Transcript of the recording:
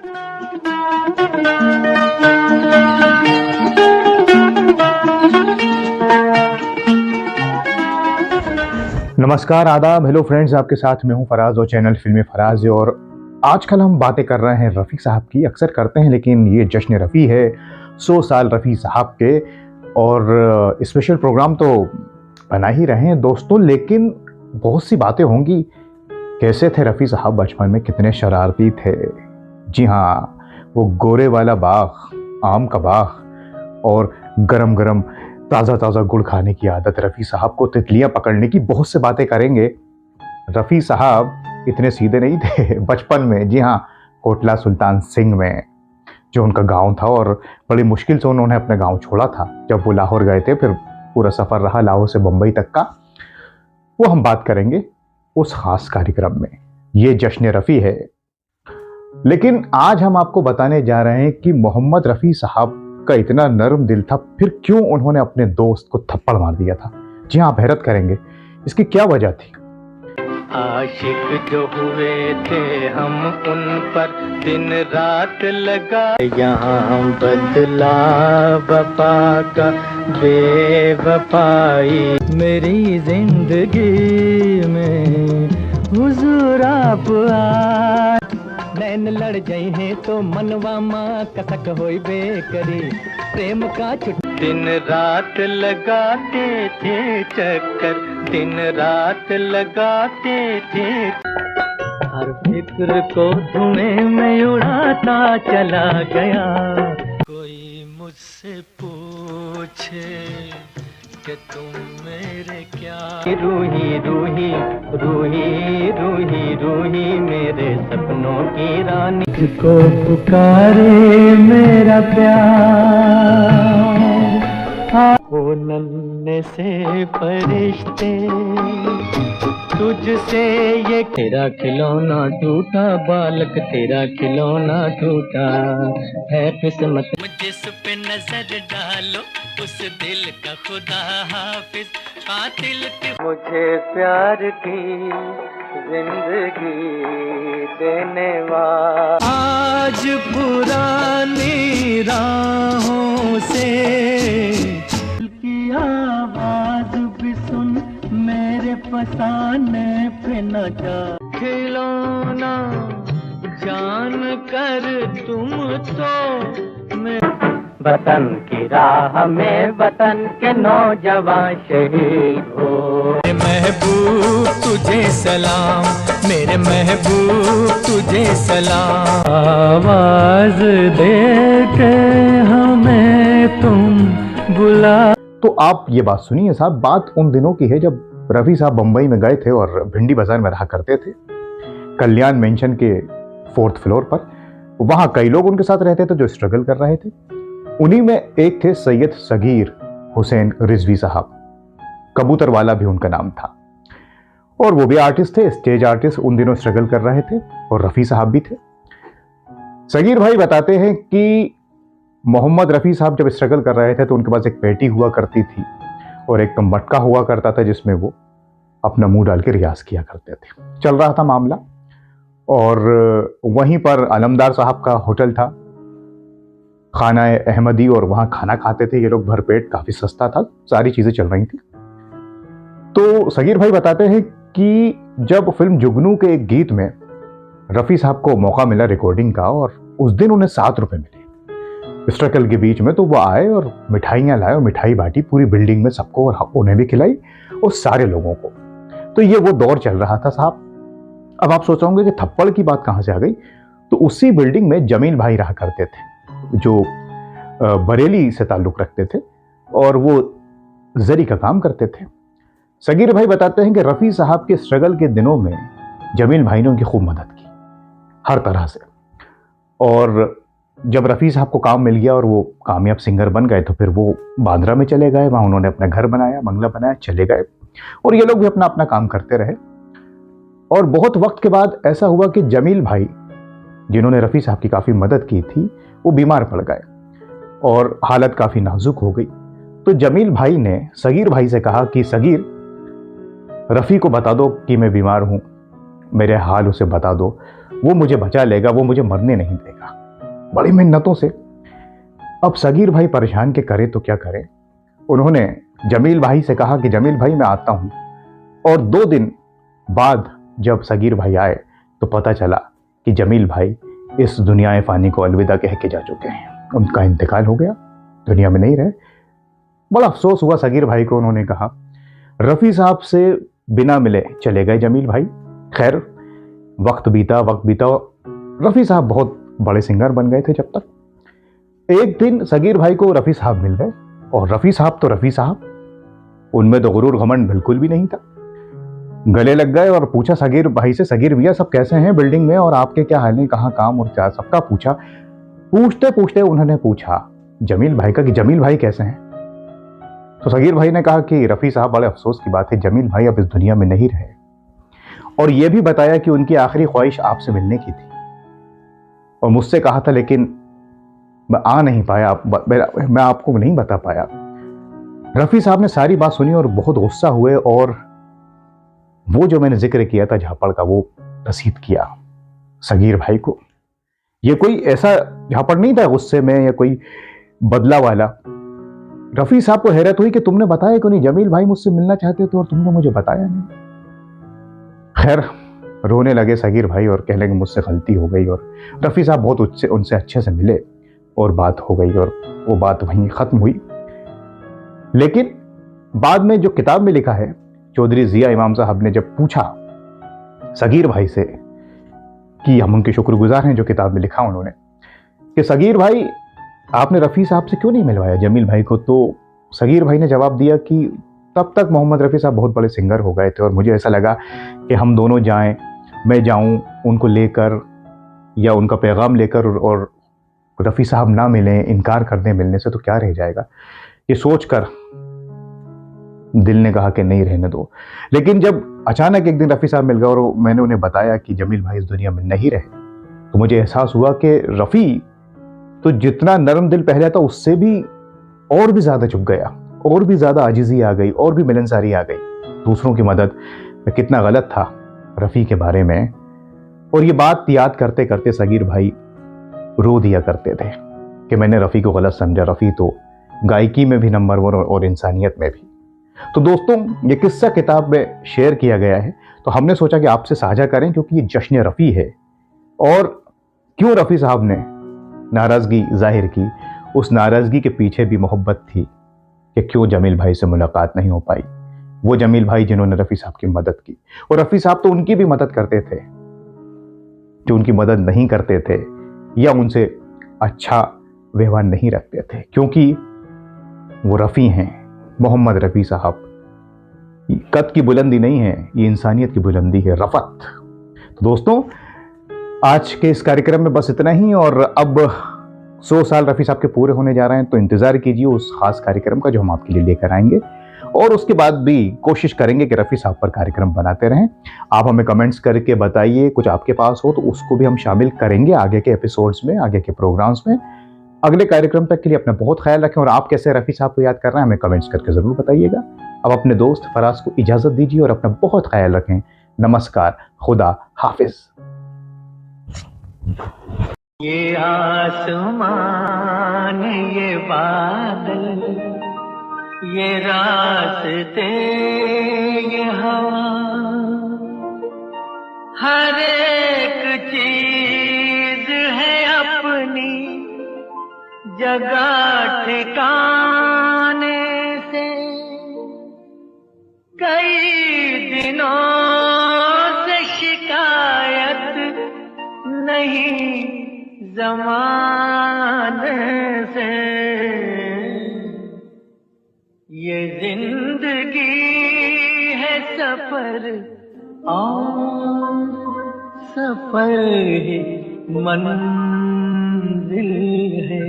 नमस्कार, आदाब, hello friends. आपके साथ मैं हूं फराज और चैनल फिल्मी फराज। और आजकल हम बातें कर रहे हैं रफ़ी साहब की, अक्सर करते हैं, लेकिन ये जश्न रफ़ी है 100 साल रफ़ी साहब के। और स्पेशल प्रोग्राम तो बना ही रहे हैं दोस्तों, लेकिन बहुत सी बातें होंगी। कैसे थे रफ़ी साहब बचपन में, कितने शरारती थे। जी हाँ, वो गोरे वाला बाग, आम का बाग और गरम गरम ताज़ा ताज़ा गुड़ खाने की आदत रफ़ी साहब को, तितलियां पकड़ने की, बहुत से बातें करेंगे। रफ़ी साहब इतने सीधे नहीं थे बचपन में। जी हाँ, कोटला सुल्तान सिंह में जो उनका गांव था, और बड़ी मुश्किल से उन्होंने अपना गांव छोड़ा था जब वो लाहौर गए थे। फिर पूरा सफ़र रहा लाहौर से बम्बई तक का, वो हम बात करेंगे उस खास कार्यक्रम में। ये जश्न रफ़ी है। लेकिन आज हम आपको बताने जा रहे हैं कि मोहम्मद रफ़ी साहब का इतना नर्म दिल था, फिर क्यों उन्होंने अपने दोस्त को थप्पड़ मार दिया था। जी हाँ, आप हैरत करेंगे इसकी क्या वजह थी। आशिक जो हुए थे हम उन पर दिन रात लगा, यहाँ बदला वफा का बेवफाई। मेरी जिंदगी में हुजूर आप आए, नैन लड़ जाई हैं तो मनवा माँ कसक होई बेकरी, प्रेम का दिन रात लगाते थे चक्कर, दिन रात लगाते थे। हर फिक्र को धुएं में उड़ाता चला गया। कोई मुझसे पूछे कि तुम मेरे क्या, रूही रूही रूही रूही रूही मेरे सपनों की रानी को पुकारे मेरा प्यार। ओ नन्हे से फरिश्ते तुझसे ये, तेरा खिलौना टूटा बालक, तेरा खिलौना टूटा है किस्मत। जिस पे नजर डालो उस दिल का खुदा हाफिज, कातिल मुझे प्यार की जिंदगी देने वाला। आज पुरानी राहों से की आवाज भी सुन, मेरे फसाने पे न जा। खिलौना जान कर तुम तो मैं, वतन की राह में वतन के नौजवान शहीद हो। मेरे महबूब तुझे सलाम, मेरे महबूब तुझे सलाम। आवाज दे के हमें तुम बुला। तो आप ये बात सुनिए साहब, बात उन दिनों की है जब रफ़ी साहब बम्बई में गए थे और भिंडी बाजार में रहा करते थे, कल्याण मेंशन के 4th फ्लोर पर। वहां कई लोग उनके साथ रहते थे जो स्ट्रगल कर रहे थे। उन्हीं में एक थे सैयद सगीर हुसैन रिजवी साहब, कबूतर वाला भी उनका नाम था। और वो भी आर्टिस्ट थे, स्टेज आर्टिस्ट, उन दिनों स्ट्रगल कर रहे थे, और रफ़ी साहब भी थे। सगीर भाई बताते हैं कि मोहम्मद रफ़ी साहब जब स्ट्रगल कर रहे थे तो उनके पास एक पेटी हुआ करती थी और एक मटका हुआ करता था जिसमें वो अपना मुंह डाल के रियाज किया करते थे। चल रहा था मामला, और वहीं पर अलमदार साहब का होटल था, खाना अहमदी, और वहां खाना खाते थे ये लोग भरपेट, काफी सस्ता था, सारी चीजें चल रही थी। तो सगीर भाई बताते हैं कि जब फिल्म जुगनू के एक गीत में रफ़ी साहब को मौका मिला रिकॉर्डिंग का, और उस दिन उन्हें 7 रुपए मिले स्ट्रगल के बीच में, तो वो आए और मिठाइयाँ लाए और मिठाई बांटी पूरी बिल्डिंग में सबको, और उन्हें भी खिलाई और सारे लोगों को। तो ये वो दौर चल रहा था साहब। अब आप सोच रहे होंगे कि थप्पड़ की बात कहां से आ गई। तो उसी बिल्डिंग में जमील भाई रहा करते थे जो बरेली से ताल्लुक रखते थे, और वो जरी का काम करते थे। सगीर भाई बताते हैं कि रफ़ी साहब के स्ट्रगल के दिनों में जमील भाई ने उनकी खूब मदद की हर तरह से। और जब रफ़ी साहब को काम मिल गया और वो कामयाब सिंगर बन गए, तो फिर वो बांद्रा में चले गए, वहां उन्होंने अपना घर बनाया, बंगला बनाया, चले गए, और ये लोग भी अपना अपना काम करते रहे। और बहुत वक्त के बाद ऐसा हुआ कि जमील भाई, जिन्होंने रफ़ी साहब की काफ़ी मदद की थी, वो बीमार पड़ गए और हालत काफ़ी नाजुक हो गई। तो जमील भाई ने सगीर भाई से कहा कि सगीर, रफ़ी को बता दो कि मैं बीमार हूँ, मेरे हाल उसे बता दो, वो मुझे बचा लेगा, वो मुझे मरने नहीं देगा, बड़ी मिन्नतों से। अब सगीर भाई परेशान के करे तो क्या करे। उन्होंने जमील भाई से कहा कि जमील भाई मैं आता हूं। और 2 दिन बाद जब सगीर भाई आए तो पता चला कि जमील भाई इस दुनिया फानी को अलविदा कह के जा चुके हैं, उनका इंतकाल हो गया, दुनिया में नहीं रहे। बड़ा अफसोस हुआ सगीर भाई को। उन्होंने कहा रफ़ी साहब से बिना मिले चले गए जमील भाई। खैर वक्त बीता रफ़ी साहब बहुत बड़े सिंगर बन गए थे। जब तक एक दिन सगीर भाई को रफ़ी साहब मिल गए, और रफ़ी साहब तो रफ़ी साहब, उनमें तो गुरूर घमंड बिल्कुल भी नहीं था। गले लग गए और पूछा सगीर भाई से, सगीर भैया सब कैसे हैं बिल्डिंग में, और आपके क्या हाल है, कहाँ काम और क्या, सबका पूछा। पूछते पूछते उन्होंने पूछा जमील भाई का कि जमील भाई कैसे हैं। तो सगीर भाई ने कहा कि रफ़ी साहब बड़े अफसोस की बात है, जमील भाई अब इस दुनिया में नहीं रहे। और यह भी बताया कि उनकी आखिरी ख्वाहिश आपसे मिलने की थी, और मुझसे कहा था लेकिन मैं आ नहीं पाया, मैं आपको नहीं बता पाया। रफ़ी साहब ने सारी बात सुनी और बहुत गुस्सा हुए, और वो जो मैंने जिक्र किया था झापड़ का, वो रसीद किया सगीर भाई को। ये कोई ऐसा झापड़ नहीं था गुस्से में या कोई बदला वाला। रफ़ी साहब को हैरत हुई कि तुमने बताया क्यों नहीं, जमील भाई मुझसे मिलना चाहते थे और तुमने मुझे बताया नहीं। खैर रोने लगे सगीर भाई और कहने लगे मुझसे गलती हो गई, और रफ़ी साहब बहुत उनसे अच्छे से मिले और बात हो गई, और वो बात वहीं ख़त्म हुई। लेकिन बाद में जो किताब में लिखा है, चौधरी ज़िया इमाम साहब ने जब पूछा सगीर भाई से कि हम उनके शुक्रगुजार हैं जो किताब में लिखा उन्होंने कि सगीर भाई आपने रफ़ी साहब से क्यों नहीं मिलवाया जमील भाई को, तो सगीर भाई ने जवाब दिया कि तब तक मोहम्मद रफ़ी साहब बहुत बड़े सिंगर हो गए थे और मुझे ऐसा लगा कि हम दोनों जाएं, मैं जाऊं उनको लेकर या उनका पैगाम लेकर, और रफ़ी साहब ना मिलें, इनकार कर दें मिलने से तो क्या रह जाएगा। ये सोचकर दिल ने कहा कि नहीं रहने दो। लेकिन जब अचानक एक दिन रफ़ी साहब मिल गए और मैंने उन्हें बताया कि जमील भाई इस दुनिया में नहीं रहे, तो मुझे एहसास हुआ कि रफ़ी तो जितना नरम दिल पहले था उससे भी और भी ज़्यादा झुक गया, और भी ज़्यादा आजिज़ी आ गई, और भी मिलनसारी आ गई। दूसरों की मदद में कितना गलत था रफ़ी के बारे में। और ये बात याद करते करते सगीर भाई रो दिया करते थे कि मैंने रफ़ी को गलत समझा, रफ़ी तो गायकी में भी नंबर 1 और इंसानियत में भी। तो दोस्तों ये किस्सा किताब में शेयर किया गया है, तो हमने सोचा कि आपसे साझा करें क्योंकि ये जश्न रफ़ी है। और क्यों रफ़ी साहब ने नाराज़गी जाहिर की, उस नाराज़गी के पीछे भी मोहब्बत थी कि क्यों जमील भाई से मुलाकात नहीं हो पाई। वो जमील भाई जिन्होंने रफ़ी साहब की मदद की, और रफ़ी साहब तो उनकी भी मदद करते थे जो उनकी मदद नहीं करते थे या उनसे अच्छा व्यवहार नहीं रखते थे, क्योंकि वो रफ़ी हैं, मोहम्मद रफ़ी साहब। कद की बुलंदी नहीं है, ये इंसानियत की बुलंदी है, रफ़त। तो दोस्तों आज के इस कार्यक्रम में बस इतना ही, और अब 100 साल रफ़ी साहब के पूरे होने जा रहे हैं, तो इंतज़ार कीजिए उस खास कार्यक्रम का जो हम आपके लिए लेकर आएंगे, और उसके बाद भी कोशिश करेंगे कि रफ़ी साहब पर कार्यक्रम बनाते रहें। आप हमें कमेंट्स करके बताइए, कुछ आपके पास हो तो उसको भी हम शामिल करेंगे आगे के एपिसोड्स में, आगे के प्रोग्राम्स में। अगले कार्यक्रम तक के लिए अपना बहुत ख्याल रखें, और आप कैसे रफ़ी साहब को याद कर रहे हैं हमें कमेंट्स करके ज़रूर बताइएगा। अब अपने दोस्त फराज को इजाज़त दीजिए और अपना बहुत ख्याल रखें। नमस्कार, खुदा हाफिज़। ये आसमान, ये बादल, ये रास्ते, ये हवा, हर एक चीज है अपनी जगह ठिकाने से। कई दिनों से शिकायत नहीं ज़माने से, ये जिंदगी है सफर और सफर ही मंजिल है।